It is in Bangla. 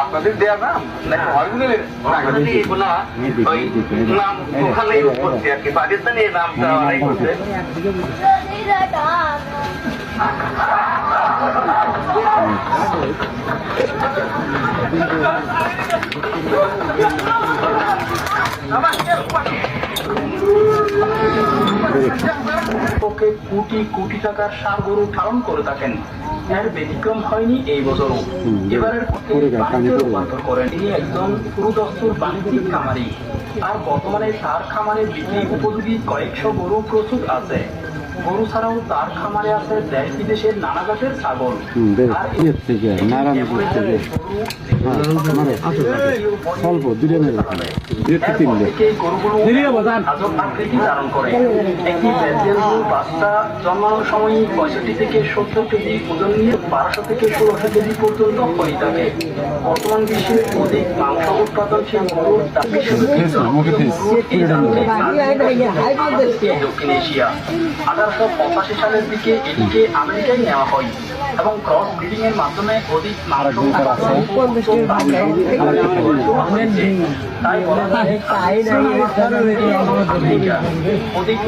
আপনাদের দেওয়া নাম নাম ওখানেই উপস্থিত আর কি পাকিস্তানি নামটা অনেক হচ্ছে কোটি কোটি টাকার ষাঁড় গরু পালন করে থাকেন। এর ব্যতিক্রম হয়নি এই বছরও। এবারের রূপান্তর করেন তিনি একজন পুরোদস্তুর বাণিজ্যিক খামারি। আর বর্তমানে তার খামারে বিক্রি উপযোগী কয়েকশো গরু প্রস্তুত আছে। গরু ছাড়াও তার খামারে আছে দেশ বিদেশের নানা জাতের ছাগল। জন্মানোর সময় 65 থেকে 70 কেজি ওজন নিয়ে 1200 থেকে 1600 কেজি পর্যন্ত হয়ে থাকে। বর্তমান বিশ্বের অধিক মাংস উৎপাদনশীল গরুর দক্ষিণ এশিয়া। 1885 সালের দিকে এটিকে আমেরিকায় নেওয়া হয় এবং ক্রস ব্রিডিং এর মাধ্যমে অধিক মাংস তাই বলা হয় অধিক